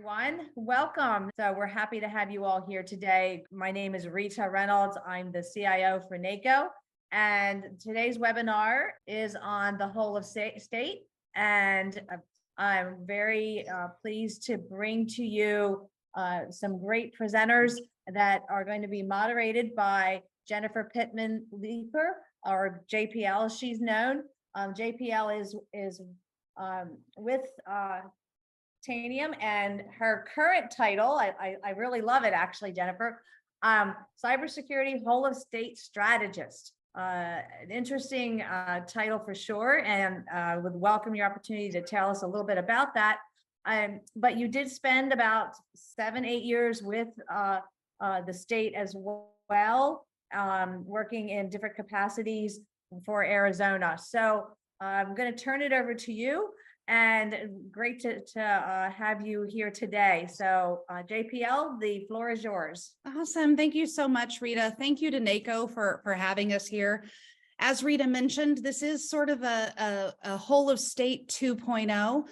everyone. Welcome. So we're happy to have you all here today. My name is Rita Reynolds. I'm the CIO for NACO. And today's webinar is on the whole of state. And I'm very pleased to bring to you some great presenters that are going to be moderated by Jennifer Pittman-Leeper, or JPL as she's known. JPL is with Tanium, and her current title, I really love it actually, Jennifer, cybersecurity whole of state strategist. An interesting title for sure, and would welcome your opportunity to tell us a little bit about that. But you did spend about 7-8 years with the state as well, working in different capacities for Arizona. So I'm going to turn it over to you, and great to have you here today. So JPL, the floor is yours. Awesome. Thank you so much, Rita. Thank you to NACO for having us here. As Rita mentioned, this is sort of a whole of state 2.0.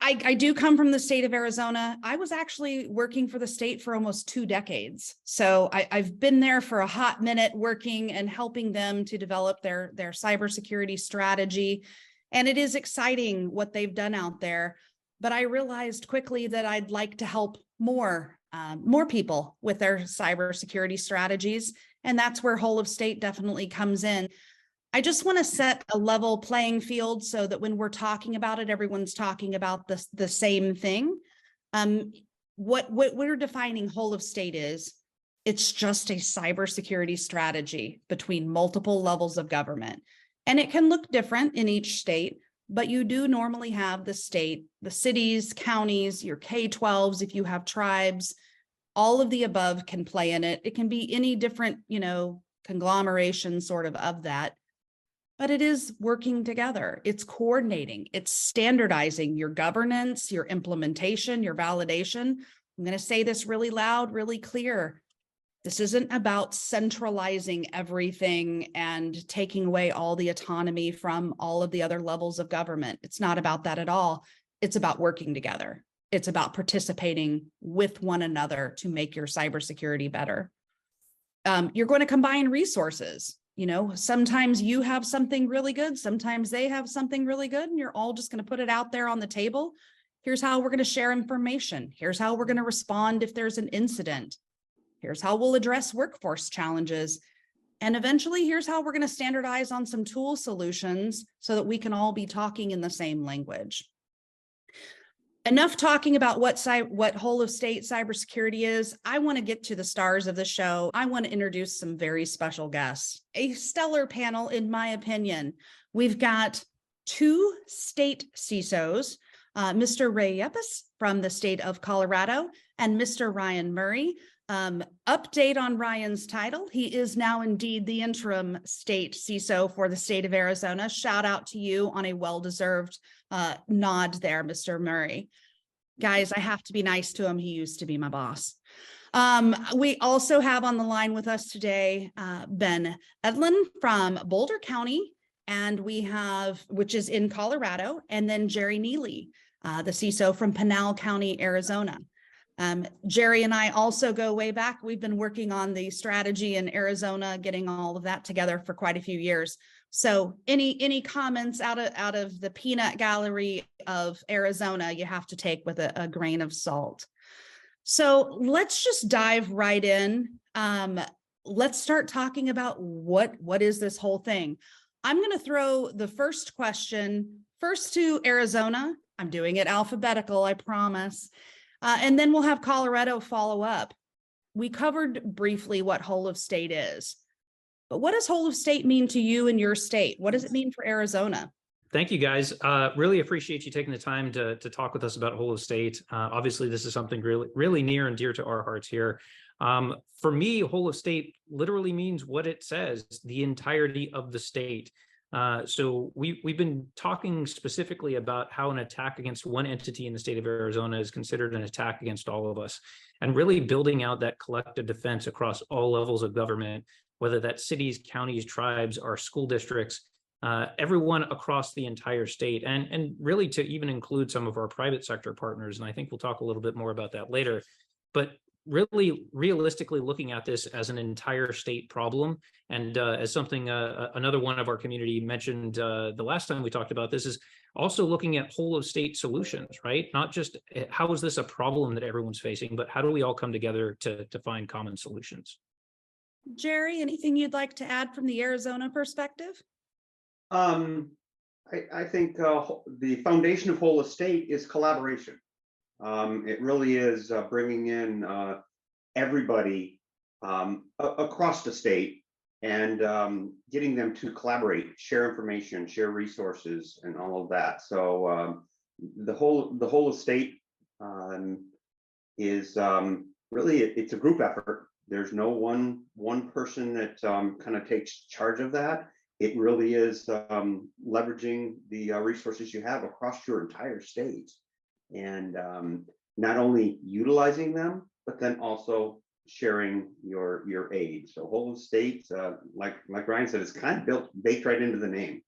I do come from the state of Arizona. I was actually working for the state for almost 2 decades. So I've been there for a hot minute, working and helping them to develop their cybersecurity strategy. And it is exciting what they've done out there. But I realized quickly that I'd like to help more people with their cybersecurity strategies. And that's where whole of state definitely comes in. I just want to set a level playing field so that when we're talking about it, everyone's talking about the same thing. What we're defining whole of state is, it's just a cybersecurity strategy between multiple levels of government. And it can look different in each state, but you do normally have the state, the cities, counties, your K-12s, if you have tribes, all of the above can play in it. It can be any different, conglomeration sort of that. But it is working together. It's coordinating, it's standardizing your governance, your implementation, your validation. I'm going to say this really loud, really clear. This isn't about centralizing everything and taking away all the autonomy from all of the other levels of government. It's not about that at all. It's about working together. It's about participating with one another to make your cybersecurity better. You're going to combine resources. Sometimes you have something really good. Sometimes they have something really good, and you're all just going to put it out there on the table. Here's how we're going to share information. Here's how we're going to respond if there's an incident. Here's how we'll address workforce challenges. And eventually, here's how we're going to standardize on some tool solutions so that we can all be talking in the same language. Enough talking about what whole of state cybersecurity is. I want to get to the stars of the show. I want to introduce some very special guests. A stellar panel, in my opinion. We've got 2 state CISOs, Mr. Ray Yepes from the state of Colorado and Mr. Ryan Murray. Update on Ryan's title. He is now indeed the interim state CISO for the state of Arizona. Shout out to you on a well-deserved nod there, Mr. Murray. Guys, I have to be nice to him. He used to be my boss. We also have on the line with us today, Ben Edelen from Boulder County, and we have, which is in Colorado, and then Jerry Neely, the CISO from Pinal County, Arizona. Jerry and I also go way back. We've been working on the strategy in Arizona, getting all of that together for quite a few years. So any comments out of the peanut gallery of Arizona, you have to take with a grain of salt. So let's just dive right in. Let's start talking about what is this whole thing. I'm going to throw the first question first to Arizona. I'm doing it alphabetical, I promise. And then we'll have Colorado follow up. We covered briefly what whole of state is, but what does whole of state mean to you and your state? What does it mean for Arizona? Thank you, guys. Really appreciate you taking the time to talk with us about whole of state. Obviously, this is something really near and dear to our hearts here. For me, whole of state literally means what it says, the entirety of the state. So we've been talking specifically about how an attack against one entity in the state of Arizona is considered an attack against all of us, and really building out that collective defense across all levels of government, whether that's cities, counties, tribes, or school districts, everyone across the entire state, and really to even include some of our private sector partners. And I think we'll talk a little bit more about that later. But really realistically looking at this as an entire state problem, and as something another one of our community mentioned the last time we talked about this, is also looking at whole of state solutions, right? Not just how is this a problem that everyone's facing, but how do we all come together to find common solutions? Jerry, anything you'd like to add from the Arizona perspective? I think the foundation of whole of state is collaboration. It really is bringing in everybody across the state and getting them to collaborate, share information, share resources, and all of that. So the whole of state is really it's a group effort. There's no one person that kind of takes charge of that. It really is leveraging the resources you have across your entire state, and not only utilizing them, but then also sharing your aid. So whole of state, like Ryan said, it's kind of baked right into the name.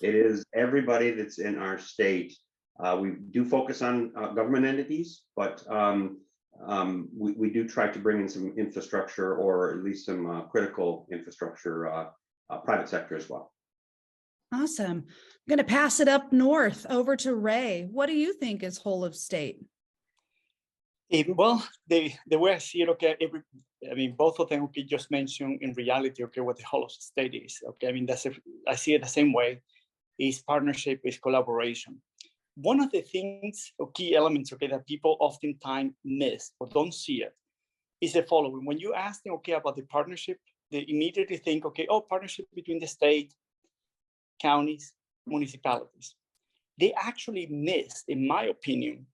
It is everybody that's in our state. We do focus on government entities, but we do try to bring in some infrastructure, or at least some critical infrastructure, private sector as well. Awesome. I'm going to pass it up north over to Ray. What do you think is whole of state? Well, the way I see it, okay, I mean, both of them, okay, just mentioned in reality, okay, what the whole of state is. Okay, I mean, I see it the same way. Is partnership, is collaboration. One of the things or key elements, okay, that people oftentimes miss or don't see it is the following. When you ask them, okay, about the partnership, they immediately think, okay, oh, partnership between the state, counties, municipalities. They actually miss, in my opinion,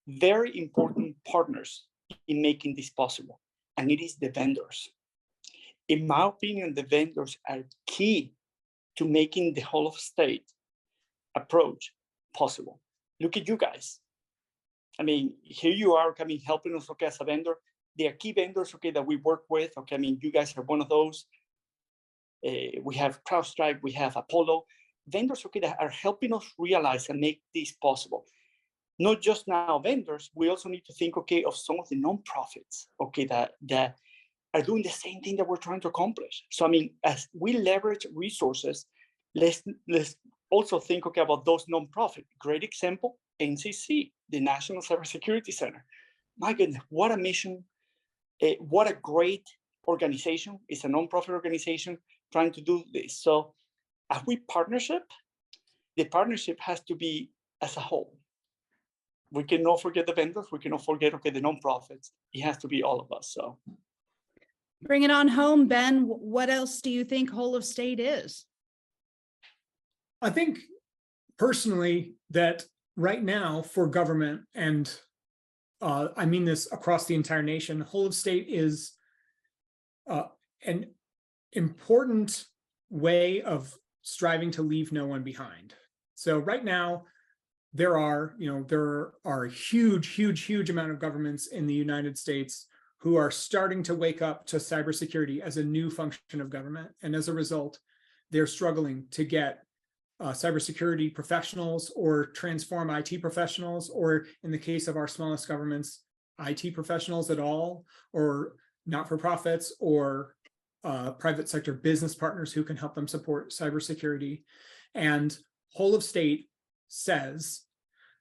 very important partners in making this possible, and it is the vendors. In my opinion, the vendors are key to making the whole of state approach possible. Look at you guys. I mean, here you are coming, helping us, okay, as a vendor. There are key vendors, okay, that we work with. Okay, I mean, you guys are one of those. We have CrowdStrike, we have Apollo, vendors, okay, that are helping us realize and make this possible. Not just now vendors, we also need to think, okay, of some of the nonprofits, okay, that are doing the same thing that we're trying to accomplish. So, I mean, as we leverage resources, let's also think, okay, about those nonprofits. Great example, NCC, the National Cybersecurity Center. My goodness, what a mission. What a great organization. It's a nonprofit organization trying to do this. So as we partnership, the partnership has to be as a whole. We cannot forget the vendors. We cannot forget, okay, the nonprofits. It has to be all of us. So bring it on home, Ben. What else do you think whole of state is? I think personally that right now for government, and I mean this across the entire nation, whole of state is an important way of striving to leave no one behind. So right now, there are a huge amount of governments in the United States who are starting to wake up to cybersecurity as a new function of government. And as a result, they're struggling to get cybersecurity professionals or transform IT professionals, or in the case of our smallest governments, IT professionals at all, or not-for-profits or private sector business partners who can help them support cybersecurity. And whole of state says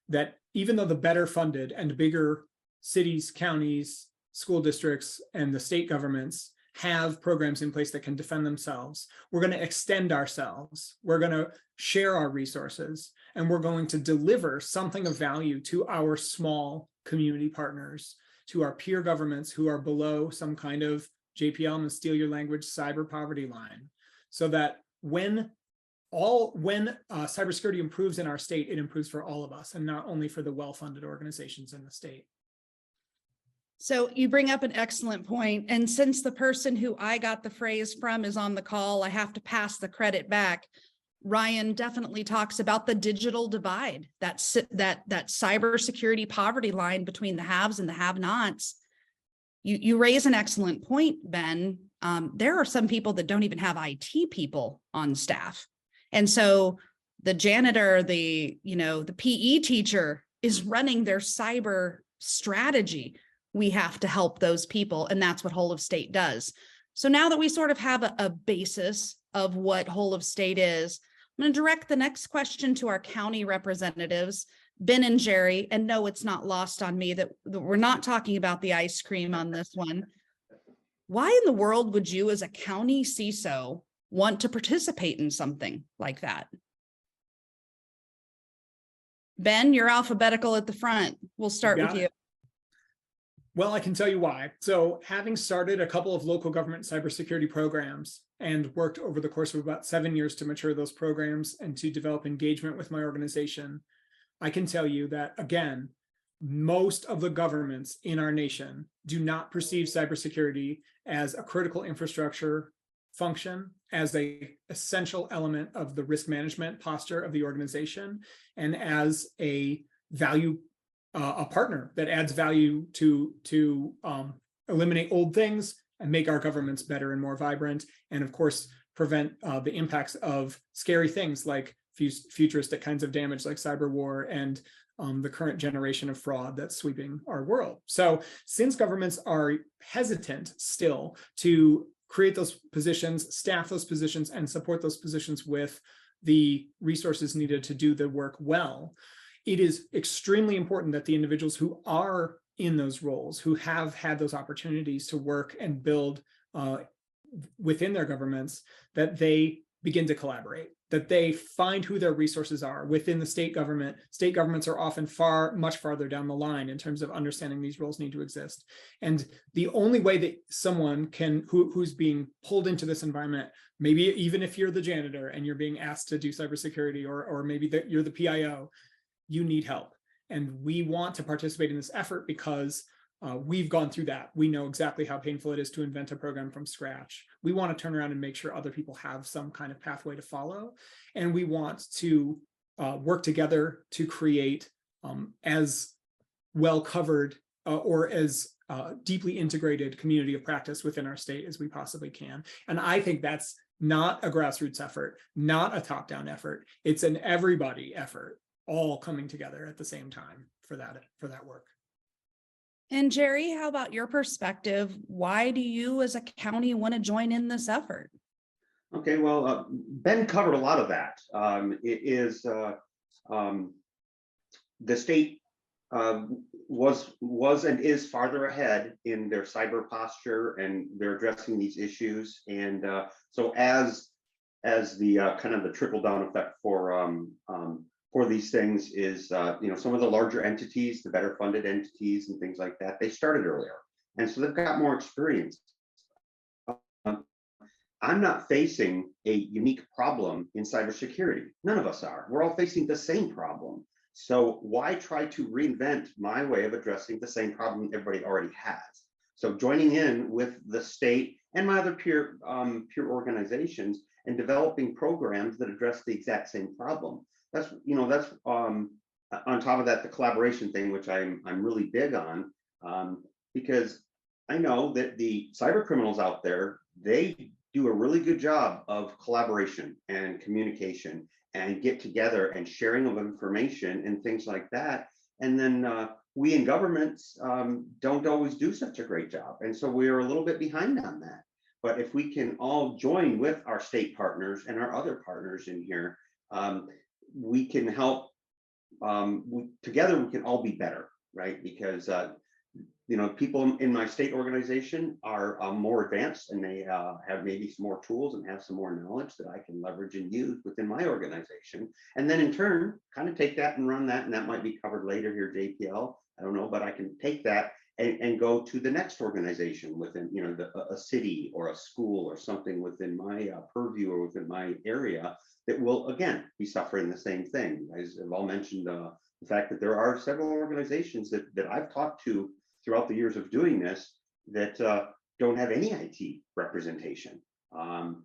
that even though the better funded and bigger cities, counties, school districts, and the state governments have programs in place that can defend themselves, we're going to extend ourselves, we're going to share our resources, and we're going to deliver something of value to our small community partners, to our peer governments who are below some kind of JPL, and steal your language, cyber poverty line, so that when cybersecurity improves in our state, it improves for all of us, and not only for the well-funded organizations in the state. So you bring up an excellent point. And since the person who I got the phrase from is on the call, I have to pass the credit back. Ryan definitely talks about the digital divide, that cybersecurity poverty line between the haves and the have-nots. You raise an excellent point, Ben. There are some people that don't even have IT people on staff. And so the janitor, the PE teacher is running their cyber strategy. We have to help those people. And that's what Whole of State does. So now that we sort of have a basis of what Whole of State is, I'm going to direct the next question to our county representatives, Ben and Jerry. And no, it's not lost on me that we're not talking about the ice cream on this one. Why in the world would you, as a county CISO, want to participate in something like that? Ben, you're alphabetical at the front. We'll start with you. Well, I can tell you why. So having started a couple of local government cybersecurity programs and worked over the course of about 7 years to mature those programs and to develop engagement with my organization, I can tell you that, again, most of the governments in our nation do not perceive cybersecurity as a critical infrastructure function, as an essential element of the risk management posture of the organization, and as a value, a partner that adds value to eliminate old things and make our governments better and more vibrant, and of course prevent the impacts of scary things like futuristic kinds of damage like cyber war and the current generation of fraud that's sweeping our world. So since governments are hesitant still to create those positions, staff those positions, and support those positions with the resources needed to do the work well, it is extremely important that the individuals who are in those roles, who have had those opportunities to work and build within their governments, that they begin to collaborate, that they find who their resources are within the state government. State governments are often much farther down the line in terms of understanding these roles need to exist. And the only way that someone can, who's being pulled into this environment, maybe even if you're the janitor and you're being asked to do cybersecurity, or maybe that you're the PIO, you need help. And we want to participate in this effort because we've gone through that. We know exactly how painful it is to invent a program from scratch. We want to turn around and make sure other people have some kind of pathway to follow. And we want to work together to create as well covered or as deeply integrated community of practice within our state as we possibly can. And I think that's not a grassroots effort, not a top-down effort. It's an everybody effort, all coming together at the same time for that work. And Jerry, how about your perspective? Why do you as a county want to join in this effort? Okay, well, Ben covered a lot of that. It is the state was and is farther ahead in their cyber posture, and they're addressing these issues. And so as the kind of the trickle down effect for these things is, some of the larger entities, the better funded entities and things like that, they started earlier. And so they've got more experience. I'm not facing a unique problem in cybersecurity. None of us are. We're all facing the same problem. So why try to reinvent my way of addressing the same problem everybody already has? So joining in with the state and my other peer organizations and developing programs that address the exact same problem. That's on top of that, the collaboration thing, which I'm really big on, because I know that the cyber criminals out there, they do a really good job of collaboration and communication and get together and sharing of information and things like that. And then we in governments don't always do such a great job. And so we're a little bit behind on that. But if we can all join with our state partners and our other partners in here, we can help, together we can all be better, right? Because people in my state organization are more advanced, and they have maybe some more tools and have some more knowledge that I can leverage and use within my organization. And then in turn, kind of take that and run that, and that might be covered later here, JPL, I don't know, but I can take that and go to the next organization within, a city or a school or something within my purview or within my area that will, again, be suffering the same thing. You guys have all mentioned the fact that there are several organizations that I've talked to throughout the years of doing this that don't have any IT representation. JPL,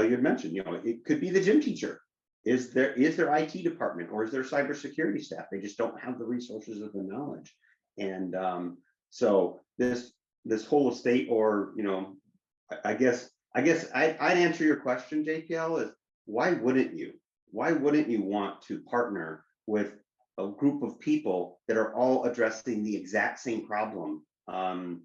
you had mentioned, it could be the gym teacher. Is their IT department or is there cybersecurity staff? They just don't have the resources or the knowledge. And so this whole estate, or I guess I guess I'd answer your question, JPL, is why wouldn't you? Why wouldn't you want to partner with a group of people that are all addressing the exact same problem, and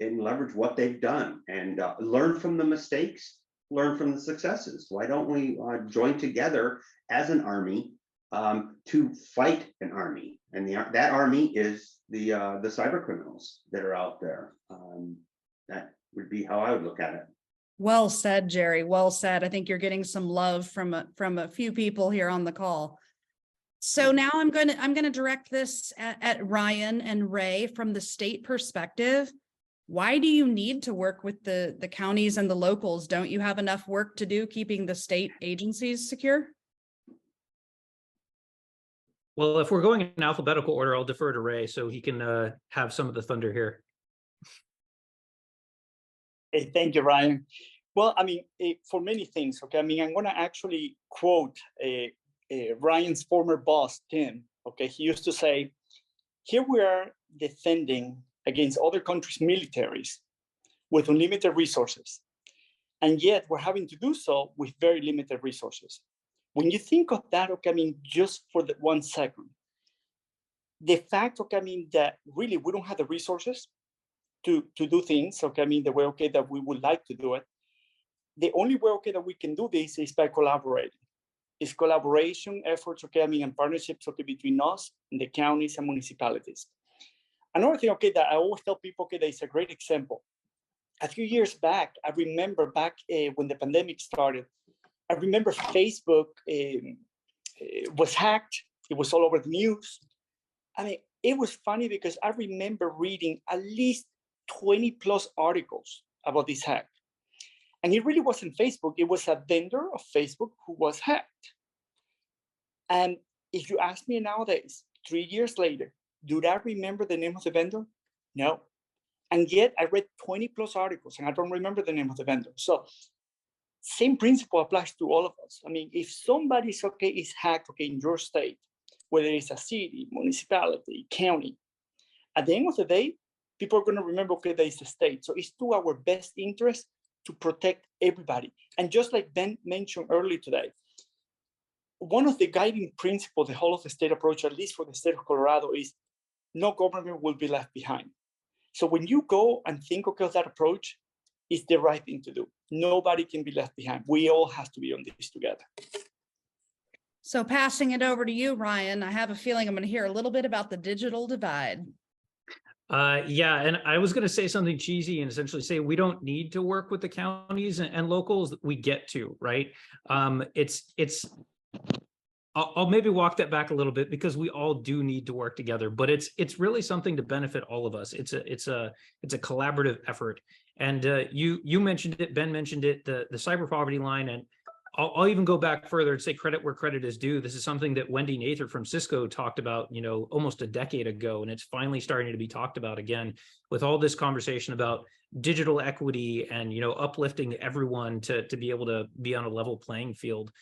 leverage what they've done and learn from the mistakes, learn from the successes? Why don't we join together as an army to fight an army? And that army is the cyber criminals that are out there. That would be how I would look at it. Well said, Jerry. Well said. I think you're getting some love from a few people here on the call. So now I'm going to direct this at Ryan and Ray from the state perspective. Why do you need to work with the counties and the locals? Don't you have enough work to do keeping the state agencies secure? Well, if we're going in alphabetical order, I'll defer to Ray so he can have some of the thunder here. Hey, thank you, Ryan. Well, I mean, for many things, okay, I mean, I'm going to actually quote Ryan's former boss, Tim. Okay, he used to say, here we are defending against other countries' militaries with unlimited resources, and yet we're having to do so with very limited resources. When you think of that, okay, I mean, just for the 1 second, the fact, okay, I mean, that really we don't have the resources to do things, okay, I mean, the way, okay, that we would like to do it. The only way, okay, that we can do this is by collaborating. It's collaboration efforts, okay, I mean, and partnerships, okay, between us and the counties and municipalities. Another thing, okay, that I always tell people, okay, that is a great example. A few years back, I remember back when the pandemic started, I remember Facebook was hacked. It was all over the news. I mean, it was funny because I remember reading at least 20 plus articles about this hack. And it really wasn't Facebook. It was a vendor of Facebook who was hacked. And if you ask me nowadays, 3 years later, do I remember the name of the vendor? No. And yet I read 20 plus articles and I don't remember the name of the vendor. So same principle applies to all of us. I mean, if somebody's, okay, is hacked, okay, in your state, whether it's a city, municipality, county, at the end of the day, people are going to remember, okay, that is the state. So it's to our best interest to protect everybody. And just like Ben mentioned earlier today, one of the guiding principles, the whole of the state approach, at least for the state of Colorado, is no government will be left behind. So when you go and think, okay, of that approach, it's the right thing to do. Nobody can be left behind. We all have to be on this together. So passing it over to you, Ryan, I have a feeling I'm going to hear a little bit about the digital divide. Yeah, and I was going to say something cheesy and essentially say we don't need to work with the counties and locals. We get to, right? I'll maybe walk that back a little bit because we all do need to work together, but it's really something to benefit all of us. It's a collaborative effort. And you mentioned it, Ben mentioned it, the cyber poverty line, and I'll even go back further and say credit where credit is due. This is something that Wendy Nather from Cisco talked about, almost a decade ago, and it's finally starting to be talked about again with all this conversation about digital equity and uplifting everyone to be able to be on a level playing field.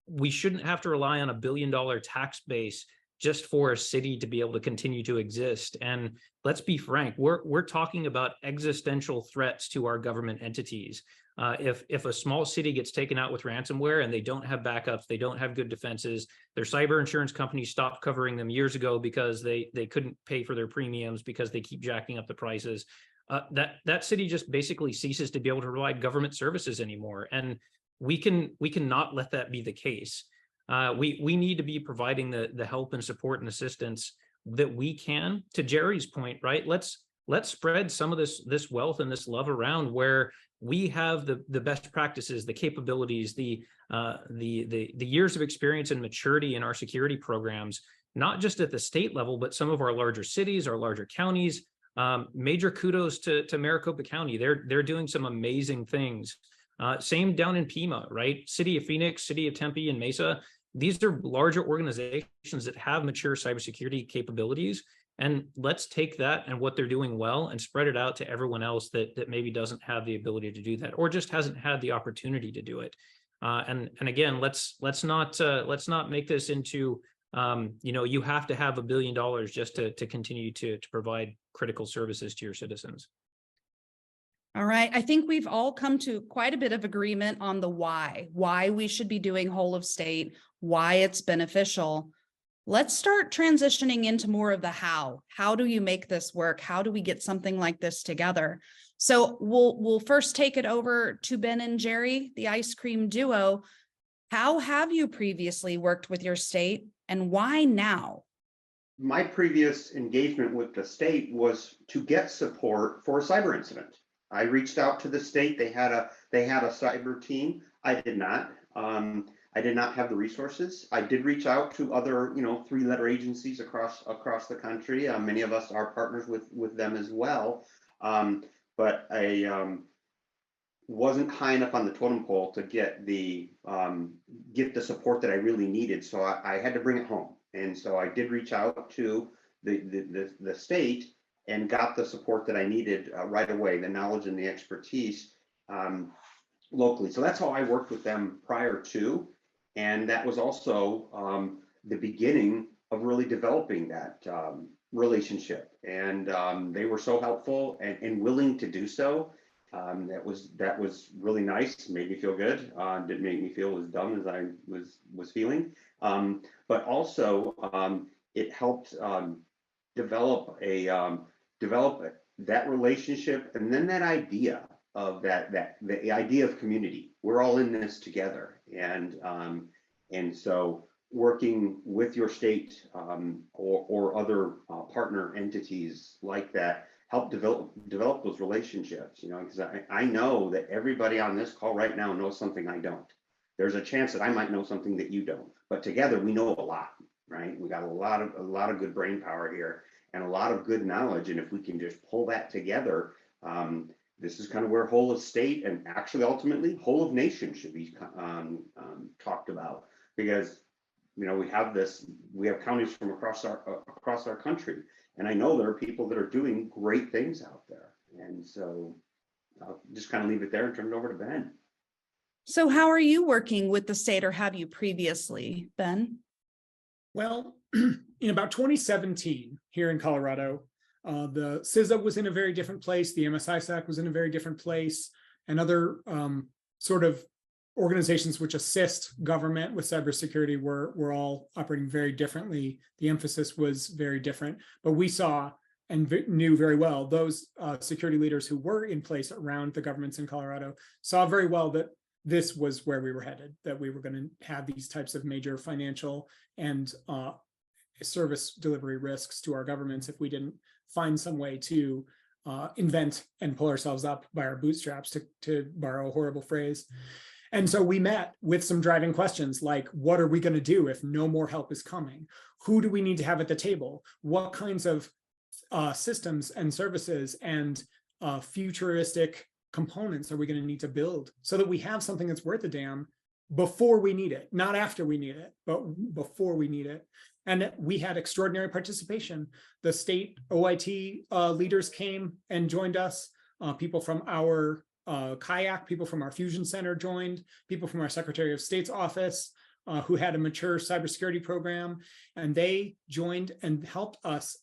We shouldn't have to rely on $1 billion tax base just for a city to be able to continue to exist. And let's be frank, we're talking about existential threats to our government entities. If a small city gets taken out with ransomware and they don't have backups, they don't have good defenses, their cyber insurance companies stopped covering them years ago because they couldn't pay for their premiums because they keep jacking up the prices. That city just basically ceases to be able to provide government services anymore. And we cannot let that be the case. We need to be providing the help and support and assistance that we can. To Jerry's point, right? Let's spread some of this wealth and this love around where we have the best practices, the capabilities, the years of experience and maturity in our security programs, not just at the state level, but some of our larger cities, our larger counties. Major kudos to Maricopa County. They're doing some amazing things. Same down in Pima, right? City of Phoenix, City of Tempe, and Mesa. These are larger organizations that have mature cybersecurity capabilities. And let's take that and what they're doing well and spread it out to everyone else that maybe doesn't have the ability to do that or just hasn't had the opportunity to do it. And again, let's not make this into you have to have $1 billion just to continue to provide critical services to your citizens. All right. I think we've all come to quite a bit of agreement on the why we should be doing whole of state, why it's beneficial. Let's start transitioning into more of the how. How do you make this work? How do we get something like this together? So we'll first take it over to Ben and Jerry, the ice cream duo. How have you previously worked with your state and why now? My previous engagement with the state was to get support for a cyber incident. I reached out to the state. They had a cyber team. I did not. I did not have the resources. I did reach out to other, 3-letter agencies across the country. Many of us are partners with them as well. But I wasn't high enough on the totem pole to get the support that I really needed. So I had to bring it home. And so I did reach out to the state and got the support that I needed right away, the knowledge and the expertise locally. So that's how I worked with them prior to. And that was also the beginning of really developing that relationship. And they were so helpful and willing to do so. That was really nice. Made me feel good. Didn't make me feel as dumb as I was feeling. But also it helped develop that relationship, and then that idea of the idea of community. We're all in this together, and so working with your state or other partner entities like that help develop those relationships. Because I know that everybody on this call right now knows something I don't. There's a chance that I might know something that you don't, but together we know a lot, right? We got a lot of good brain power here and a lot of good knowledge, and if we can just pull that together. This is kind of where whole of state and actually ultimately whole of nation should be talked about, because we have counties from across our country, and I know there are people that are doing great things out there. And so I'll just kind of leave it there and turn it over to Ben. So how are you working with the state, or have you previously, Ben? Well, in about 2017 here in Colorado, the CISO was in a very different place. The MSISAC was in a very different place, and other sort of organizations which assist government with cybersecurity were all operating very differently. The emphasis was very different, but we saw and knew very well those security leaders who were in place around the governments in Colorado saw very well that this was where we were headed, that we were going to have these types of major financial and service delivery risks to our governments if we didn't find some way to invent and pull ourselves up by our bootstraps, to borrow a horrible phrase. And so we met with some driving questions like, what are we going to do if no more help is coming? Who do we need to have at the table? What kinds of systems and services and futuristic components are we going to need to build so that we have something that's worth a damn before we need it, not after we need it, but before we need it. And we had extraordinary participation. The state OIT leaders came and joined us. People from our kayak, people from our fusion center joined, people from our Secretary of State's office who had a mature cybersecurity program, and they joined and helped us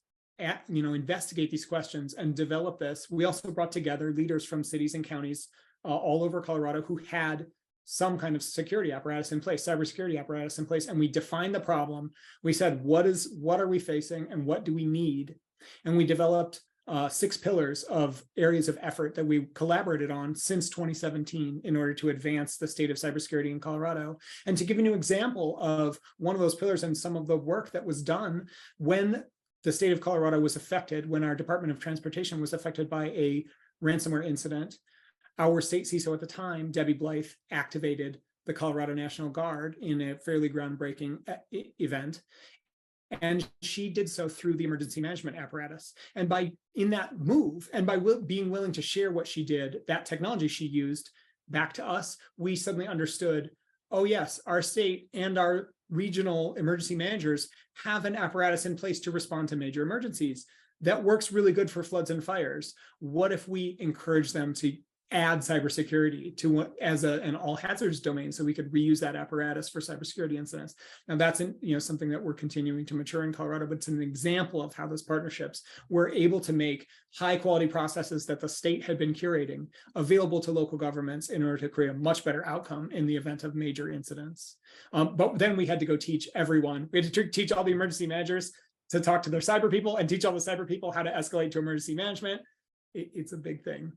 investigate these questions and develop this. We also brought together leaders from cities and counties all over Colorado who had some kind of security apparatus in place, cybersecurity apparatus in place, and we defined the problem. We said, what are we facing and what do we need? And we developed 6 pillars of areas of effort that we collaborated on since 2017 in order to advance the state of cybersecurity in Colorado. And to give you an example of one of those pillars and some of the work that was done when the state of Colorado was affected, when our Department of Transportation was affected by a ransomware incident, our state CISO at the time, Debbie Blythe, activated the Colorado National Guard in a fairly groundbreaking event. And she did so through the emergency management apparatus. And in that move, and by being willing to share what she did, that technology she used back to us, we suddenly understood, oh yes, our state and our regional emergency managers have an apparatus in place to respond to major emergencies that works really good for floods and fires. What if we encourage them to add cybersecurity to what as an all hazards domain, so we could reuse that apparatus for cybersecurity incidents. Now that's something that we're continuing to mature in Colorado, but it's an example of how those partnerships were able to make high quality processes that the state had been curating available to local governments in order to create a much better outcome in the event of major incidents. But then we had to go teach everyone. We had to teach all the emergency managers to talk to their cyber people and teach all the cyber people how to escalate to emergency management. It's a big thing.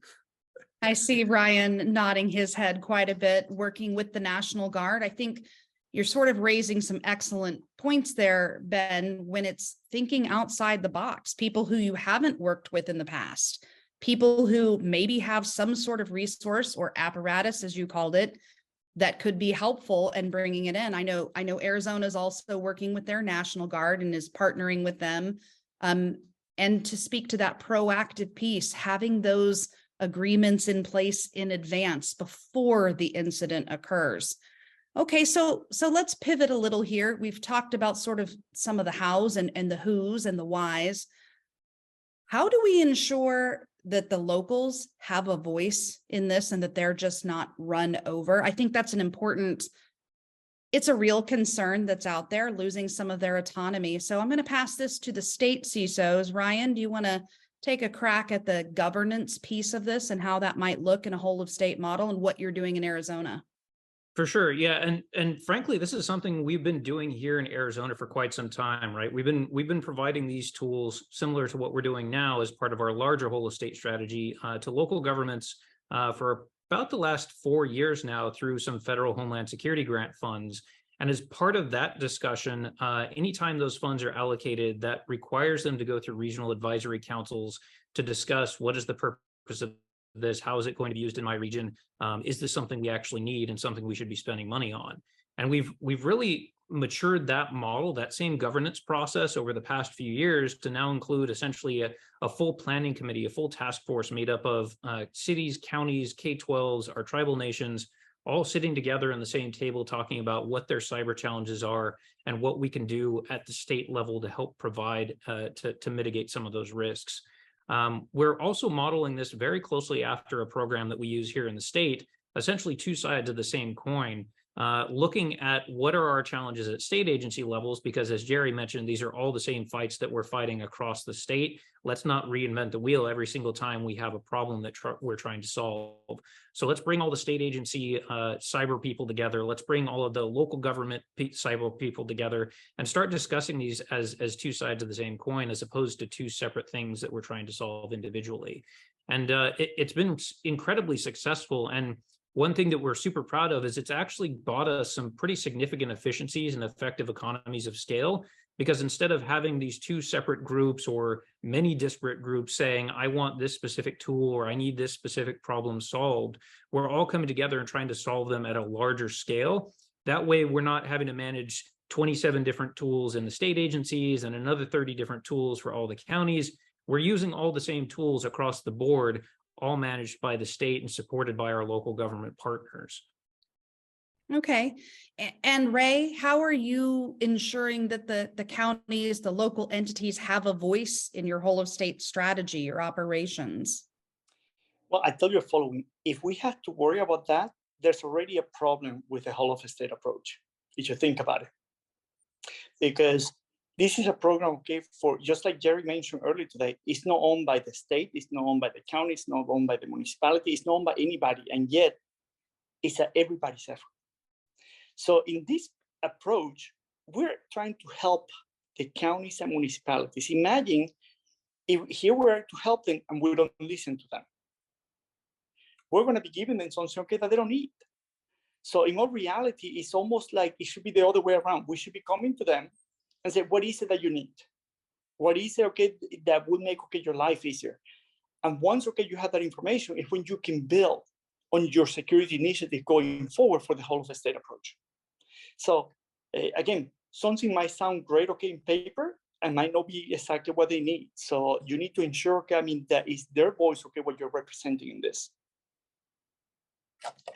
I see Ryan nodding his head quite a bit, working with the National Guard. I think you're sort of raising some excellent points there, Ben, when it's thinking outside the box, people who you haven't worked with in the past, people who maybe have some sort of resource or apparatus, as you called it, that could be helpful and bringing it in. I know Arizona is also working with their National Guard and is partnering with them. And to speak to that proactive piece, having those agreements in place in advance before the incident occurs. Okay, so let's pivot a little here. We've talked about sort of some of the hows and the who's and the whys. How do we ensure that the locals have a voice in this and that they're just not run over? I think that's it's a real concern that's out there, losing some of their autonomy. So I'm going to pass this to the state CISOs. Ryan, do you want to take a crack at the governance piece of this and how that might look in a whole of state model and what you're doing in Arizona? For sure. Yeah. And frankly, this is something we've been doing here in Arizona for quite some time, right? We've been providing these tools similar to what we're doing now as part of our larger whole of state strategy to local governments for about the last 4 years now through some federal Homeland Security grant funds. And as part of that discussion, anytime those funds are allocated, that requires them to go through regional advisory councils to discuss what is the purpose of this, how is it going to be used in my region, is this something we actually need and something we should be spending money on? And we've really matured that model, that same governance process over the past few years to now include essentially a full planning committee, a full task force made up of cities, counties, K-12s, our tribal nations, all sitting together in the same table talking about what their cyber challenges are and what we can do at the state level to help provide to mitigate some of those risks. We're also modeling this very closely after a program that we use here in the state, essentially two sides of the same coin, looking at what are our challenges at state agency levels, because as Jerry mentioned, these are all the same fights that we're fighting across the state. Let's not reinvent the wheel every single time we have a problem that we're trying to solve. So let's bring all the state agency cyber people together. Let's bring all of the local government cyber people together and start discussing these as two sides of the same coin, as opposed to two separate things that we're trying to solve individually. And it's been incredibly successful. And one thing that we're super proud of is it's actually brought us some pretty significant efficiencies and effective economies of scale, because instead of having these two separate groups or many disparate groups saying, I want this specific tool or I need this specific problem solved, we're all coming together and trying to solve them at a larger scale. That way, we're not having to manage 27 different tools in the state agencies and another 30 different tools for all the counties. We're using all the same tools across the board, all managed by the state and supported by our local government partners. Okay. And Ray, how are you ensuring that the counties, the local entities have a voice in your whole of state strategy, your operations? Well, I tell you the following. If we have to worry about that, there's already a problem with the whole of state approach, if you think about it. Because this is a program, okay, for just like Jerry mentioned earlier today, it's not owned by the state, it's not owned by the county, it's not owned by the municipality, it's not owned by anybody, and yet it's everybody's effort. So in this approach, we're trying to help the counties and municipalities. Imagine if here we are to help them and we don't listen to them. We're going to be giving them something, okay, that they don't need. So in all reality, it's almost like it should be the other way around. We should be coming to them and say, what is it that you need? What is it, okay, that would make, okay, your life easier? And once, okay, you have that information, is when you can build on your security initiative going forward for the whole of the state approach. So again, something might sound great, okay, in paper, and might not be exactly what they need. So you need to ensure, okay, I mean, that is their voice, okay, what you're representing in this.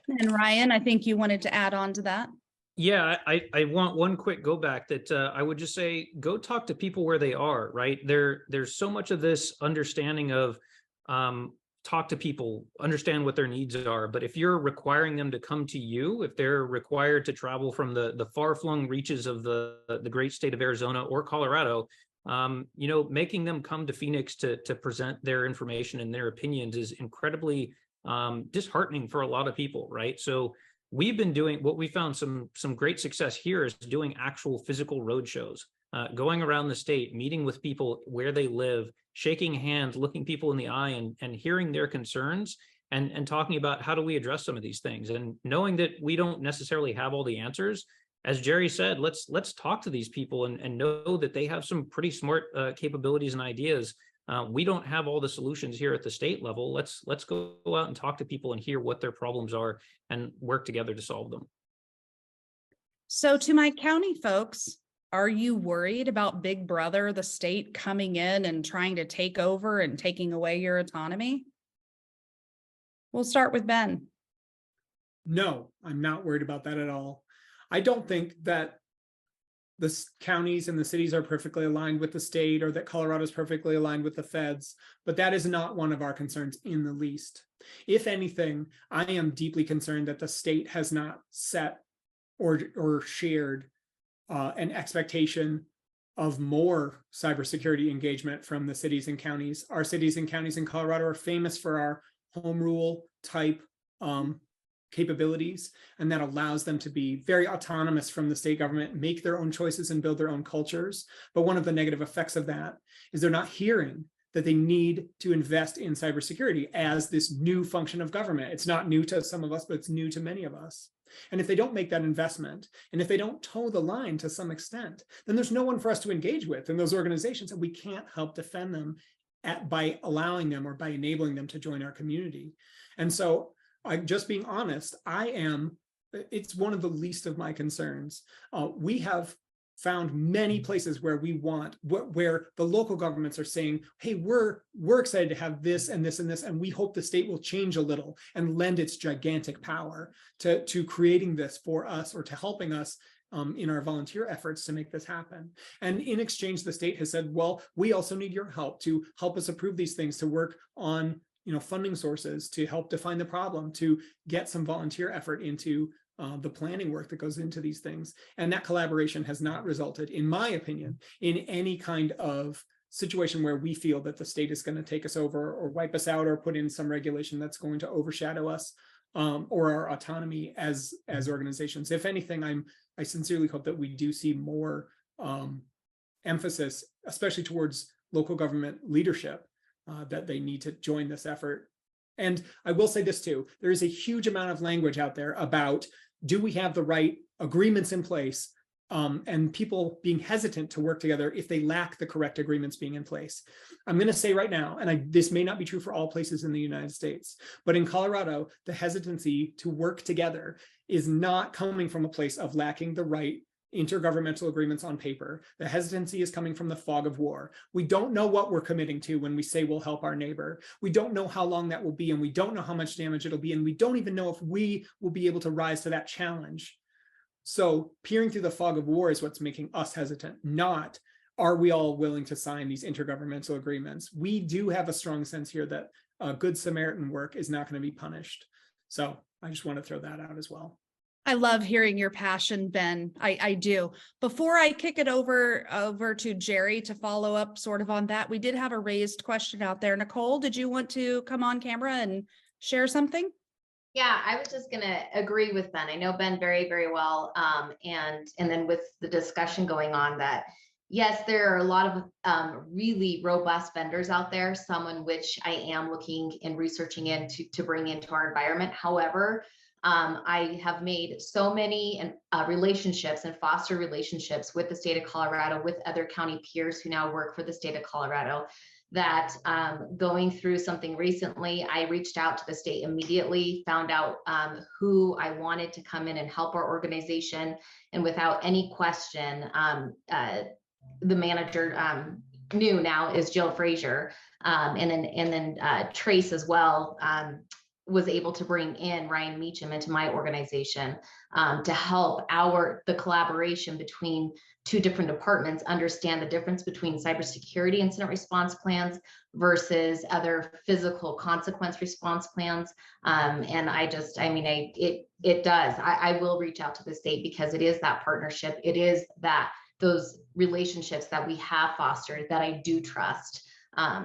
And Ryan, I think you wanted to add on to that. Yeah, I want one quick go back that I would just say, go talk to people where they are, right? There's so much of this understanding of talk to people, understand what their needs are. But if you're requiring them to come to you, if they're required to travel from the far-flung reaches of the great state of Arizona or Colorado, making them come to Phoenix to present their information and their opinions is incredibly disheartening for a lot of people, right? So we've been doing what we found some great success here is doing actual physical road shows, going around the state, meeting with people where they live, shaking hands, looking people in the eye and hearing their concerns and talking about how do we address some of these things, and knowing that we don't necessarily have all the answers. As Jerry said, let's talk to these people and know that they have some pretty smart capabilities and ideas. We don't have all the solutions here at the state level. Let's go out and talk to people and hear what their problems are and work together to solve them. So to my county folks, are you worried about Big Brother, the state, coming in and trying to take over and taking away your autonomy? We'll start with Ben. No, I'm not worried about that at all. I don't think that the counties and the cities are perfectly aligned with the state, or that Colorado is perfectly aligned with the feds, but that is not one of our concerns in the least. If anything, I am deeply concerned that the state has not set or shared an expectation of more cybersecurity engagement from the cities and counties. Our cities and counties in Colorado are famous for our home rule type capabilities, and that allows them to be very autonomous from the state government, make their own choices and build their own cultures. But one of the negative effects of that is they're not hearing that they need to invest in cybersecurity as this new function of government. It's not new to some of us, but it's new to many of us. And if they don't make that investment, and if they don't toe the line to some extent, then there's no one for us to engage with in those organizations, and we can't help defend them by allowing them or by enabling them to join our community. And so, just being honest, it's one of the least of my concerns. We have found many places where where the local governments are saying, hey, we're excited to have this and this and this, and we hope the state will change a little and lend its gigantic power to creating this for us, or to helping us in our volunteer efforts to make this happen. And in exchange, the state has said, well, we also need your help to help us approve these things, to work on funding sources, to help define the problem, to get some volunteer effort into the planning work that goes into these things. And that collaboration has not resulted, in my opinion, in any kind of situation where we feel that the state is going to take us over or wipe us out or put in some regulation that's going to overshadow us or our autonomy as organizations. If anything, I sincerely hope that we do see more emphasis, especially towards local government leadership, that they need to join this effort. And I will say this too, there is a huge amount of language out there about, do we have the right agreements in place, and people being hesitant to work together if they lack the correct agreements being in place. I'm going to say right now, and this may not be true for all places in the United States, but in Colorado, the hesitancy to work together is not coming from a place of lacking the right intergovernmental agreements on paper. The hesitancy is coming from the fog of war. We don't know what we're committing to when we say we'll help our neighbor. We don't know how long that will be, and we don't know how much damage it'll be, and we don't even know if we will be able to rise to that challenge. So peering through the fog of war is what's making us hesitant, not are we all willing to sign these intergovernmental agreements. We do have a strong sense here that Good Samaritan work is not going to be punished. So I just want to throw that out as well. I love hearing your passion, Ben. I do. Before I kick it over to Jerry to follow up sort of on that, we did have a raised question out there. Nicole, did you want to come on camera and share something? Yeah, I was just going to agree with Ben. I know Ben very, very well. And then with the discussion going on that, yes, there are a lot of really robust vendors out there, some in which I am looking and researching into to bring into our environment. However, I have made so many relationships and foster relationships with the state of Colorado, with other county peers who now work for the state of Colorado, that going through something recently, I reached out to the state immediately, found out who I wanted to come in and help our organization. And without any question, the manager new now is Jill Frazier, and then Trace as well. was able to bring in Ryan Meacham into my organization to help the collaboration between two different departments understand the difference between cybersecurity incident response plans versus other physical consequence response plans. And it does. I will reach out to the state because it is that partnership. It is those relationships that we have fostered that I do trust.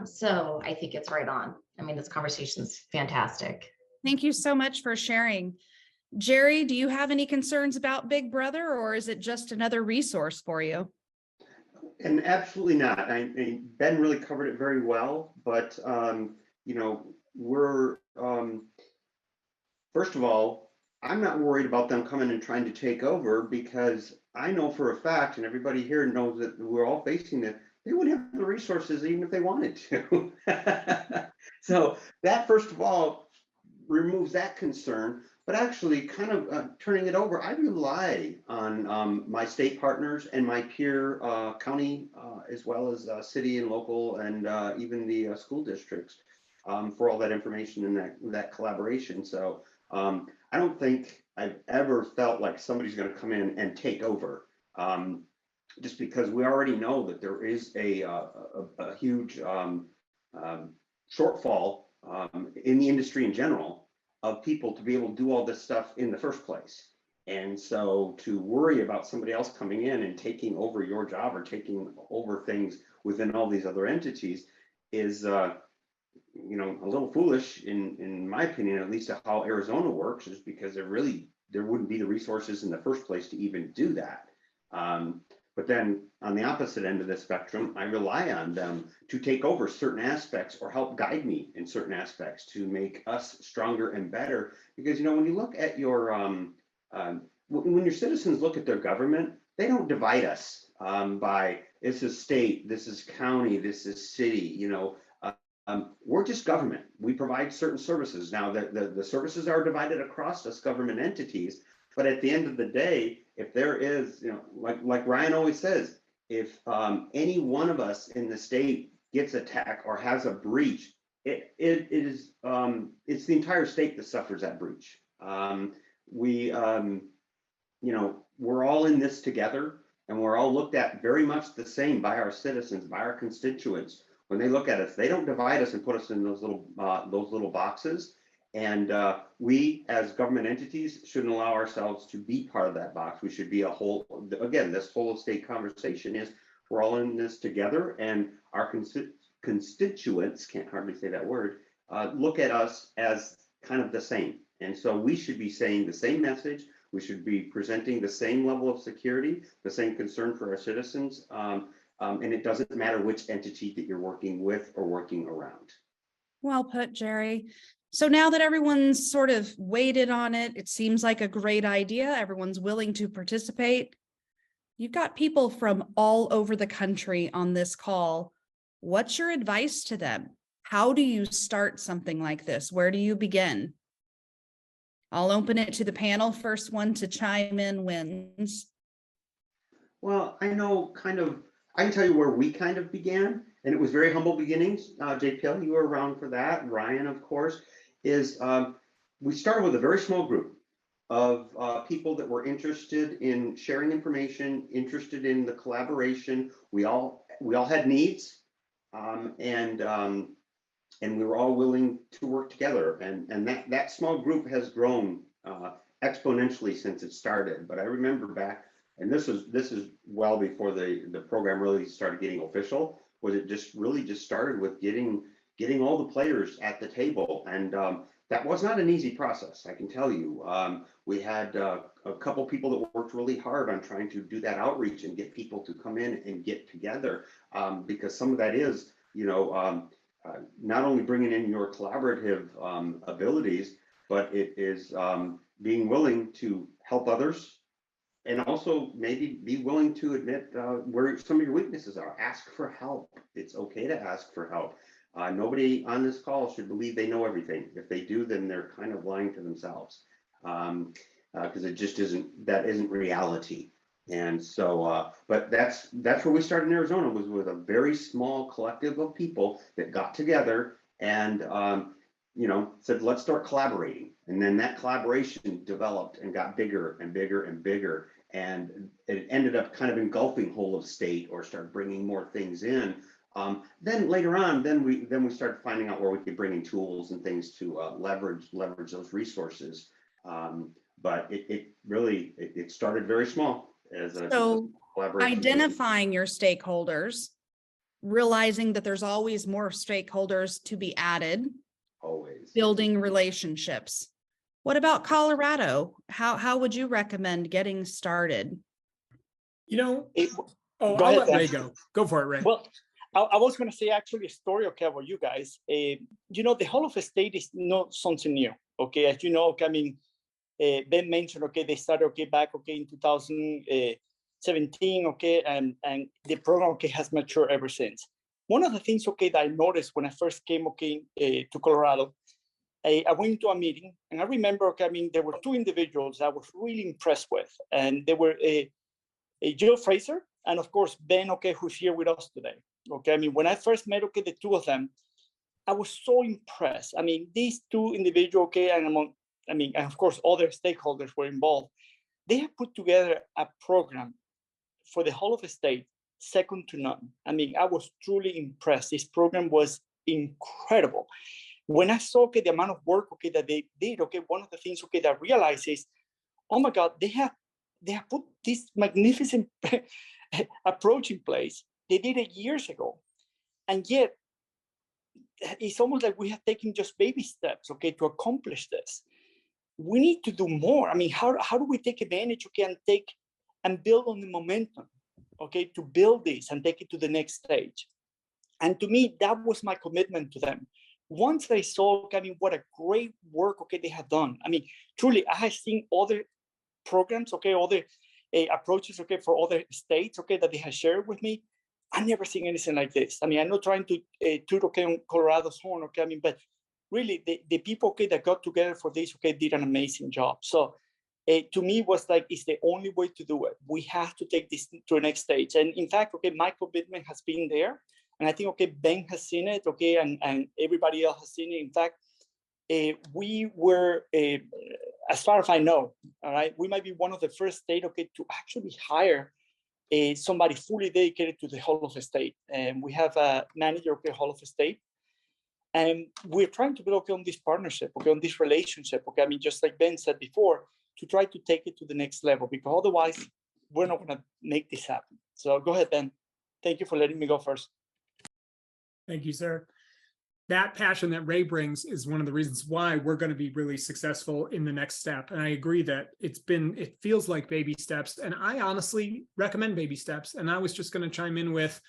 So I think it's right on. I mean, this conversation's fantastic. Thank you so much for sharing. Jerry, do you have any concerns about Big Brother, or is it just another resource for you? And absolutely not. I mean, Ben really covered it very well, but we're first of all, I'm not worried about them coming and trying to take over, because I know for a fact, and everybody here knows that we're all facing this, they wouldn't have the resources even if they wanted to. So that, first of all, removes that concern. But actually, kind of turning it over, I rely on my state partners and my peer county, as well as city and local, and even the school districts for all that information and that collaboration. So I don't think I've ever felt like somebody's going to come in and take over, just because we already know that there is a huge shortfall in the industry in general of people to be able to do all this stuff in the first place. And so to worry about somebody else coming in and taking over your job or taking over things within all these other entities is a little foolish in my opinion, at least of how Arizona works, is because there wouldn't be the resources in the first place to even do that. But then on the opposite end of the spectrum, I rely on them to take over certain aspects or help guide me in certain aspects to make us stronger and better. Because, when you look at when your citizens look at their government, they don't divide us by this is state, this is county, this is city. We're just government. We provide certain services. Now, the services are divided across us government entities. But at the end of the day, if there is, like Ryan always says, if any one of us in the state gets attacked or has a breach, it's the entire state that suffers that breach. We're all in this together, and we're all looked at very much the same by our citizens, by our constituents. When they look at us, they don't divide us and put us in those little boxes. And we, as government entities, shouldn't allow ourselves to be part of that box. We should be a whole. Again, this whole of state conversation is we're all in this together, and our constituents, can't hardly say that word, look at us as kind of the same. And so we should be saying the same message. We should be presenting the same level of security, the same concern for our citizens. And it doesn't matter which entity that you're working with or working around. Well put, Jerry. So now that everyone's sort of weighted on it, it seems like a great idea. Everyone's willing to participate. You've got people from all over the country on this call. What's your advice to them? How do you start something like this? Where do you begin? I'll open it to the panel. First one to chime in wins. Well, I can tell you where we kind of began, and it was very humble beginnings. JPL, you were around for that. Ryan, of course. We started with a very small group of people that were interested in sharing information, interested in the collaboration. We all had needs, and we were all willing to work together. And that small group has grown exponentially since it started. But I remember back, and this is well before the program really started getting official. Was it just started with getting all the players at the table, and that was not an easy process, I can tell you. We had a couple people that worked really hard on trying to do that outreach and get people to come in and get together, because some of that is, not only bringing in your collaborative abilities, but it is being willing to help others, and also maybe be willing to admit where some of your weaknesses are. Ask for help. It's okay to ask for help. Nobody on this call should believe they know everything. If they do, then they're kind of lying to themselves, because it just isn't reality. And so, but that's where we started in Arizona, was with a very small collective of people that got together and said, let's start collaborating. And then that collaboration developed and got bigger and bigger and bigger. And it ended up kind of engulfing whole of state, or started bringing more things in. Then later on, then we started finding out where we could bring in tools and things to leverage those resources. But it really started very small as a collaboration. Identifying your stakeholders, realizing that there's always more stakeholders to be added, Always building relationships. What about Colorado? How would you recommend getting started? I'll Go let ahead, Ray Dan. go for it, Ray. Well, I was going to say actually a story, okay, about you guys. The whole of the state is not something new, okay? As you know, I mean, Ben mentioned, okay, they started, okay, back, okay, in 2017, okay, and the program, okay, has matured ever since. One of the things, okay, that I noticed when I first came, okay, to Colorado, I went into a meeting, and I remember, okay, I mean, there were two individuals I was really impressed with, and they were Jill Fraser, and of course, Ben, okay, who's here with us today. Okay, I mean, when I first met, okay, the two of them, I was so impressed. I mean, these two individuals, okay, and of course, other stakeholders were involved. They have put together a program for the whole of the state, second to none. I mean, I was truly impressed. This program was incredible. When I saw, okay, the amount of work, okay, that they did, okay, one of the things, okay, that I realized is, oh my God, they have put this magnificent approach in place. They did it years ago. And yet, it's almost like we have taken just baby steps, okay, to accomplish this. We need to do more. I mean, how do we take advantage, okay, and build on the momentum, okay, to build this and take it to the next stage? And to me, that was my commitment to them. Once I saw, I mean, what a great work, okay, they have done. I mean, truly, I have seen other programs, okay, other approaches, okay, for other states, okay, that they have shared with me. I've never seen anything like this. I mean, I'm not trying to toot, okay, on Colorado's horn, okay, I mean, but really, the people, okay, that got together for this, okay, did an amazing job. So to me, it was like, it's the only way to do it. We have to take this to the next stage. And in fact, okay, my commitment has been there. And I think, okay, Ben has seen it, okay, and everybody else has seen it. In fact, we were, as far as I know, all right, we might be one of the first state, okay, to actually hire somebody fully dedicated to the whole of the state. And we have a manager, okay, whole of the state. And we're trying to build, okay, on this partnership, okay, on this relationship, okay, I mean, just like Ben said before, to try to take it to the next level, because otherwise we're not going to make this happen. So go ahead, Ben. Thank you for letting me go first. Thank you, sir. That passion that Ray brings is one of the reasons why we're going to be really successful in the next step. And I agree that it feels like baby steps. And I honestly recommend baby steps. And I was just going to chime in with,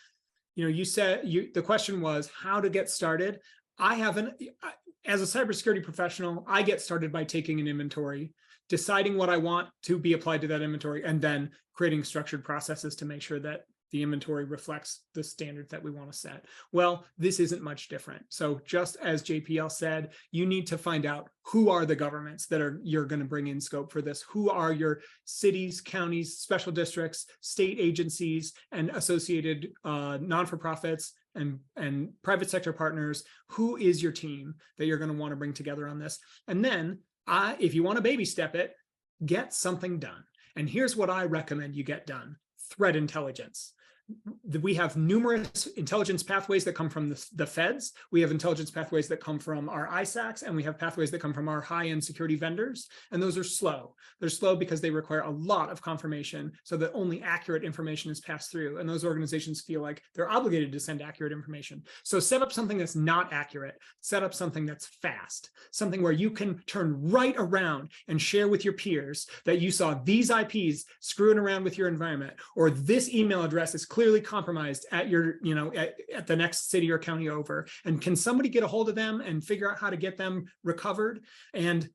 you said the question was how to get started. As a cybersecurity professional, I get started by taking an inventory, deciding what I want to be applied to that inventory, and then creating structured processes to make sure that the inventory reflects the standards that we want to set. Well, this isn't much different. So just as JPL said, you need to find out who are the governments that you're going to bring in scope for this. Who are your cities, counties, special districts, state agencies, and associated non-for-profits and private sector partners? Who is your team that you're going to want to bring together on this? And then if you want to baby step it, get something done. And here's what I recommend you get done. Threat intelligence. We have numerous intelligence pathways that come from the feds. We have intelligence pathways that come from our ISACs, and we have pathways that come from our high-end security vendors. And those are slow. They're slow because they require a lot of confirmation so that only accurate information is passed through. And those organizations feel like they're obligated to send accurate information. So set up something that's not accurate. Set up something that's fast, something where you can turn right around and share with your peers that you saw these IPs screwing around with your environment, or this email address is clearly compromised at your, at the next city or county over. And can somebody get a hold of them and figure out how to get them recovered? And,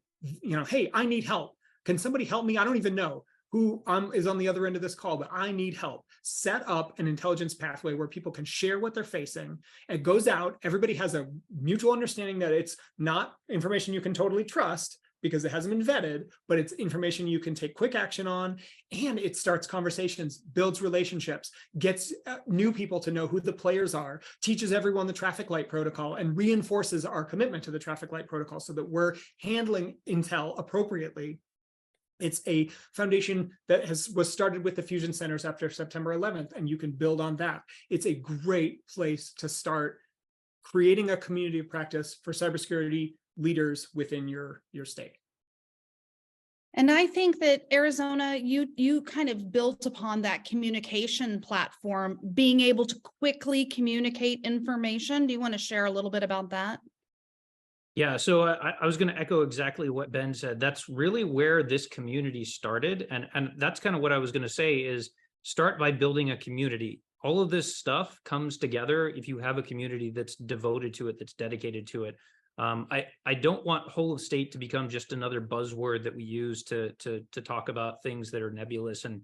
hey, I need help. Can somebody help me? I don't even know who is on the other end of this call, but I need help. Set up an intelligence pathway where people can share what they're facing. It goes out. Everybody has a mutual understanding that it's not information you can totally trust, because it hasn't been vetted, but it's information you can take quick action on, and it starts conversations, builds relationships, gets new people to know who the players are, teaches everyone the traffic light protocol, and reinforces our commitment to the traffic light protocol so that we're handling intel appropriately. It's a foundation that was started with the fusion centers after September 11th, and you can build on that. It's a great place to start creating a community of practice for cybersecurity leaders within your state. And I think that Arizona, you kind of built upon that communication platform, being able to quickly communicate information. Do you want to share a little bit about that? Yeah, so I was going to echo exactly what Ben said. That's really where this community started. And that's kind of what I was going to say is start by building a community. All of this stuff comes together if you have a community that's devoted to it, that's dedicated to it. I don't want whole of state to become just another buzzword that we use to talk about things that are nebulous and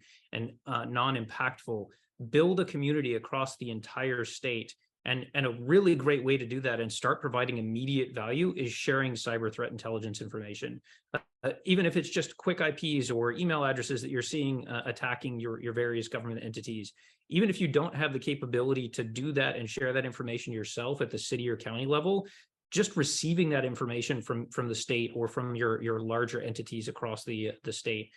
non-impactful. Build a community across the entire state. And a really great way to do that and start providing immediate value is sharing cyber threat intelligence information. Even if it's just quick IPs or email addresses that you're seeing attacking your various government entities, even if you don't have the capability to do that and share that information yourself at the city or county level, just receiving that information from the state or from your larger entities across the state.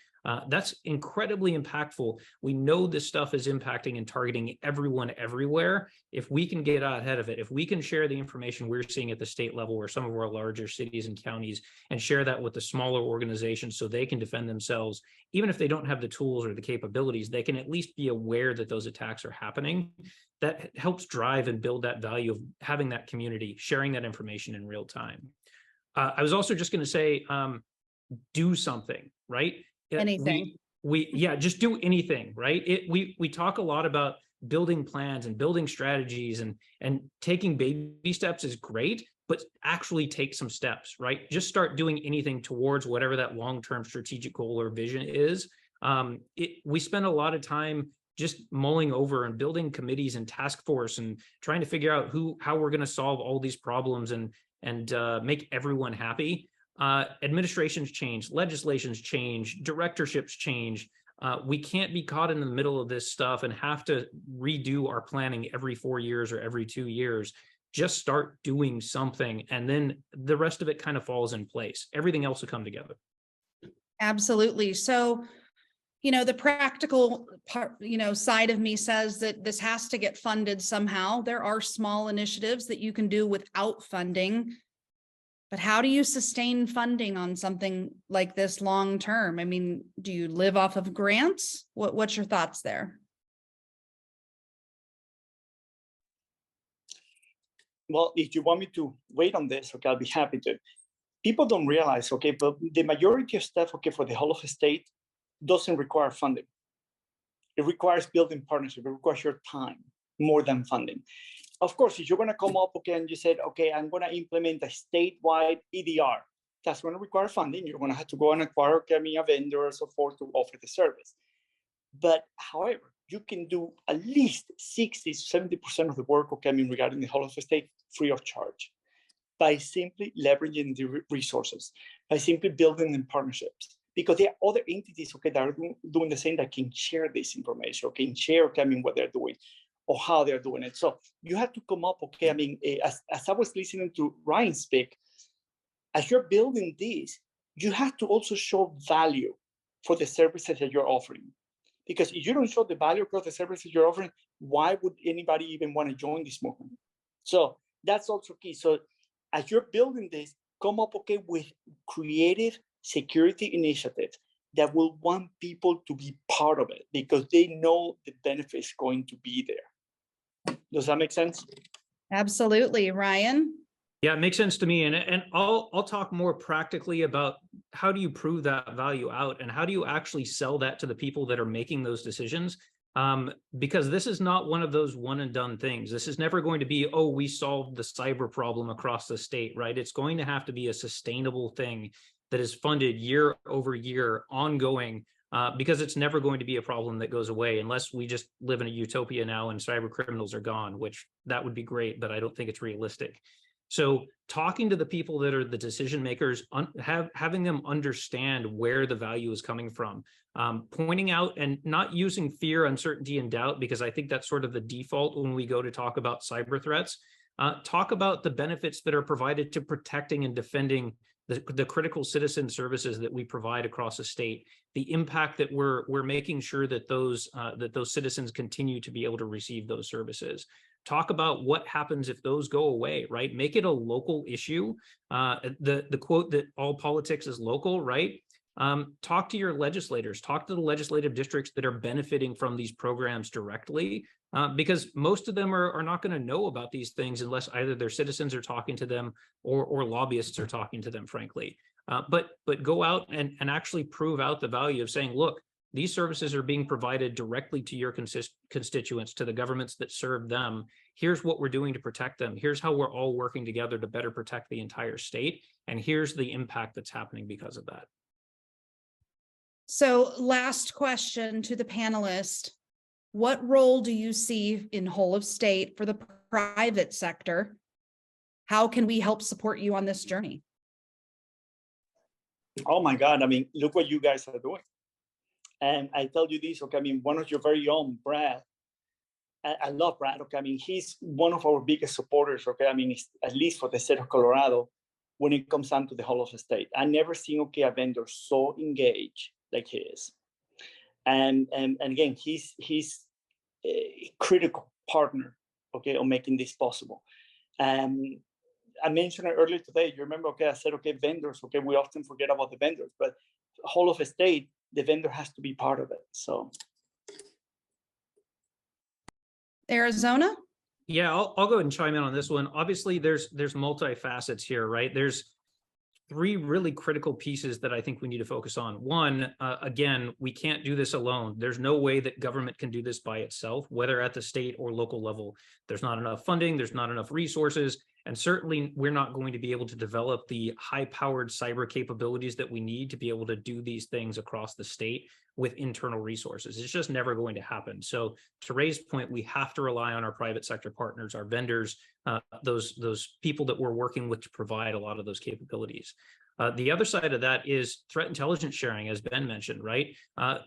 That's incredibly impactful. We know this stuff is impacting and targeting everyone everywhere. If we can get ahead of it, if we can share the information we're seeing at the state level or some of our larger cities and counties and share that with the smaller organizations so they can defend themselves, even if they don't have the tools or the capabilities, they can at least be aware that those attacks are happening. That helps drive and build that value of having that community, sharing that information in real time. I was also just going to say, do something, right? Anything. Yeah, just do anything, right? We talk a lot about building plans and building strategies and taking baby steps is great, but actually take some steps, right? Just start doing anything towards whatever that long-term strategic goal or vision is. We spend a lot of time just mulling over and building committees and task force and trying to figure out how we're going to solve all these problems and make everyone happy. Administrations change, legislations change, directorships change. We can't be caught in the middle of this stuff and have to redo our planning every 4 years or every 2 years. Just start doing something, and then the rest of it kind of falls in place. Everything else will come together. Absolutely. So, the practical part, side of me says that this has to get funded somehow. There are small initiatives that you can do without funding. But how do you sustain funding on something like this long term? I mean, do you live off of grants? What's your thoughts there? Well, if you want me to wait on this, okay, I'll be happy to. People don't realize, okay, but the majority of stuff, okay, for the whole of the state doesn't require funding. It requires building partnership. It requires your time more than funding. Of course, if you're going to come up, okay, and you said, okay, I'm going to implement a statewide EDR, that's going to require funding. You're going to have to go and acquire, okay, a vendor or so forth to offer the service. But however, you can do at least 60, 70% of the work, okay, regarding the whole of the state free of charge by simply leveraging the resources, by simply building in partnerships. Because there are other entities, okay, that are doing the same, that can share this information, okay, and share, okay, what they're doing or how they're doing it. So you have to come up, okay, as I was listening to Ryan speak, as you're building this, you have to also show value for the services that you're offering. Because if you don't show the value across the services you're offering, why would anybody even want to join this movement? So that's also key. So as you're building this, come up, okay, with creative security initiatives that will want people to be part of it because they know the benefits going to be there. Does that make sense? Absolutely. Ryan? Yeah, it makes sense to me. And I'll talk more practically about how do you prove that value out and how do you actually sell that to the people that are making those decisions? Because this is not one of those one and done things. This is never going to be, oh, we solved the cyber problem across the state, right? It's going to have to be a sustainable thing that is funded year over year, ongoing, because it's never going to be a problem that goes away unless we just live in a utopia now and cyber criminals are gone, which that would be great, but I don't think it's realistic. So talking to the people that are the decision makers, having them understand where the value is coming from, pointing out and not using fear, uncertainty, and doubt, because I think that's sort of the default when we go to talk about cyber threats. Talk about the benefits that are provided to protecting and defending the critical citizen services that we provide across the state, the impact that we're making sure that those citizens continue to be able to receive those services. Talk about what happens if those go away, right? Make it a local issue. The quote that all politics is local, right? Talk to your legislators, talk to the legislative districts that are benefiting from these programs directly, because most of them are not going to know about these things unless either their citizens are talking to them or lobbyists are talking to them, frankly. But go out and actually prove out the value of saying, look, these services are being provided directly to your constituents, to the governments that serve them. Here's what we're doing to protect them. Here's how we're all working together to better protect the entire state. And here's the impact that's happening because of that. So last question to the panelist. What role do you see in whole of state for the private sector? How can we help support you on this journey? Oh my God, I mean, look what you guys are doing. And I tell you this, okay, I mean, one of your very own, Brad, I love Brad, okay, I mean, he's one of our biggest supporters, okay, I mean, at least for the state of Colorado, when it comes down to the whole of the state. I never seen, okay, a vendor so engaged like he is. And again, he's a critical partner, okay, on making this possible. I mentioned it earlier today, you remember, okay, I said, okay, vendors, okay, we often forget about the vendors, but whole of the state, the vendor has to be part of it, so. Arizona? Yeah, I'll go ahead and chime in on this one. Obviously, there's multi-facets here, right? There's three really critical pieces that I think we need to focus on. One, again, we can't do this alone. There's no way that government can do this by itself, whether at the state or local level. There's not enough funding, there's not enough resources, and certainly we're not going to be able to develop the high-powered cyber capabilities that we need to be able to do these things across the state with internal resources. It's just never going to happen. So to Ray's point, we have to rely on our private sector partners, our vendors, those people that we're working with to provide a lot of those capabilities. The other side of that is threat intelligence sharing, as Ben mentioned, right?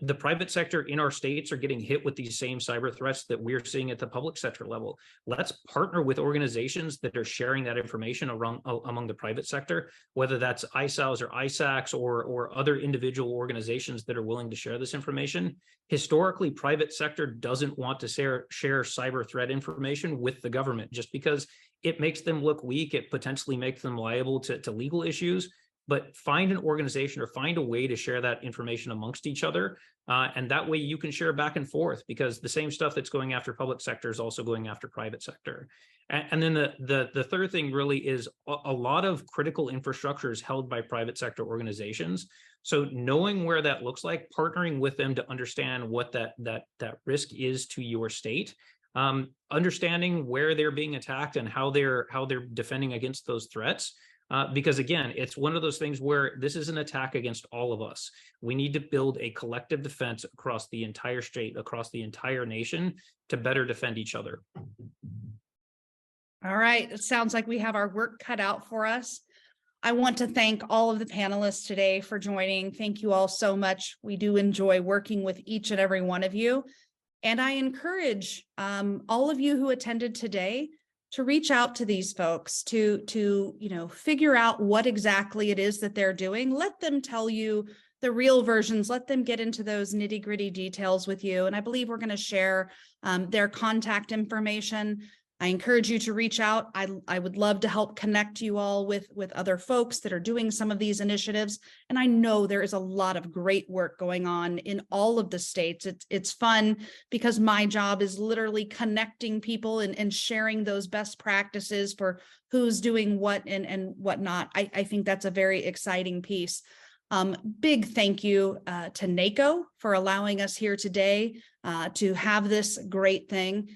The private sector in our states are getting hit with these same cyber threats that we're seeing at the public sector level. Let's partner with organizations that are sharing that information among the private sector, whether that's ISOs or ISACs or other individual organizations that are willing to share this information. Historically, private sector doesn't want to share cyber threat information with the government just because it makes them look weak. It potentially makes them liable to legal issues. But find an organization or find a way to share that information amongst each other. And that way you can share back and forth, because the same stuff that's going after public sector is also going after private sector. And then the third thing really is a lot of critical infrastructure is held by private sector organizations. So knowing where that looks like, partnering with them to understand what that risk is to your state, understanding where they're being attacked and how they're defending against those threats. Because again, it's one of those things where this is an attack against all of us. We need to build a collective defense across the entire state, across the entire nation, to better defend each other. All right, it sounds like we have our work cut out for us. I want to thank all of the panelists today for joining. Thank you all so much. We do enjoy working with each and every one of you. And I encourage all of you who attended today to reach out to these folks to figure out what exactly it is that they're doing. Let them tell you the real versions. Let them get into those nitty-gritty details with you. And I believe we're going to share their contact information. I encourage you to reach out. I would love to help connect you all with other folks that are doing some of these initiatives. And I know there is a lot of great work going on in all of the states. It's fun because my job is literally connecting people and sharing those best practices for who's doing what and whatnot. I think that's a very exciting piece. Big thank you to NACO for allowing us here today to have this great thing.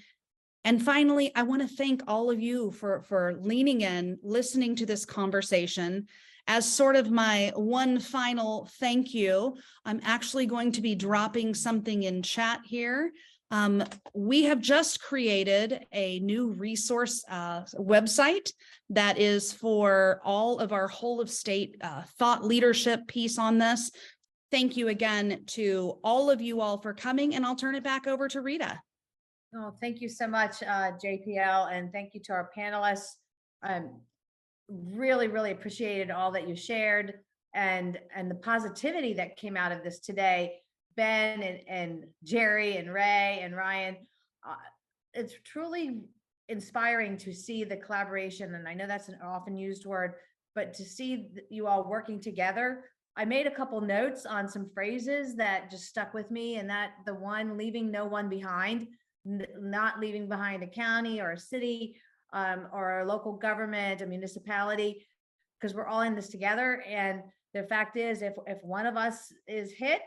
And finally, I want to thank all of you for leaning in, listening to this conversation. As sort of my one final thank you, I'm actually going to be dropping something in chat here. We have just created a new resource website that is for all of our whole of state thought leadership piece on this. Thank you again to all of you all for coming, and I'll turn it back over to Rita. Oh, thank you so much, JPL, and thank you to our panelists. Really, really appreciated all that you shared and the positivity that came out of this today. Ben and Jerry and Ray and Ryan, it's truly inspiring to see the collaboration. And I know that's an often used word, but to see you all working together. I made a couple notes on some phrases that just stuck with me, and that the one, leaving no one behind, not leaving behind a county or a city or a local government, a municipality, because we're all in this together. And the fact is, if one of us is hit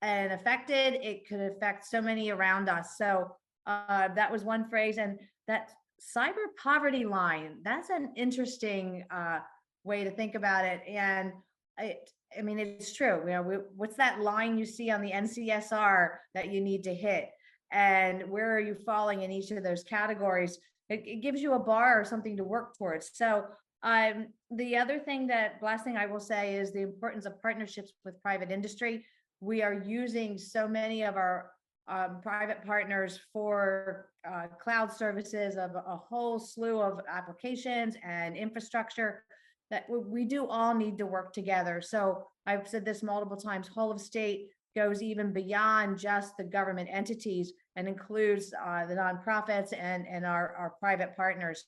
and affected, it could affect so many around us. So that was one phrase. And that cyber poverty line, that's an interesting way to think about it. And I mean, it's true. You know, what's that line you see on the NCSR that you need to hit? And where are you falling in each of those categories? It gives you a bar or something to work towards. So the other thing last thing I will say is the importance of partnerships with private industry. We are using so many of our private partners for cloud services of a whole slew of applications and infrastructure that we do all need to work together. So I've said this multiple times, whole of state goes even beyond just the government entities and includes the nonprofits and our private partners.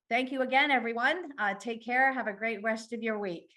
Thank you again, everyone. Take care. Have a great rest of your week.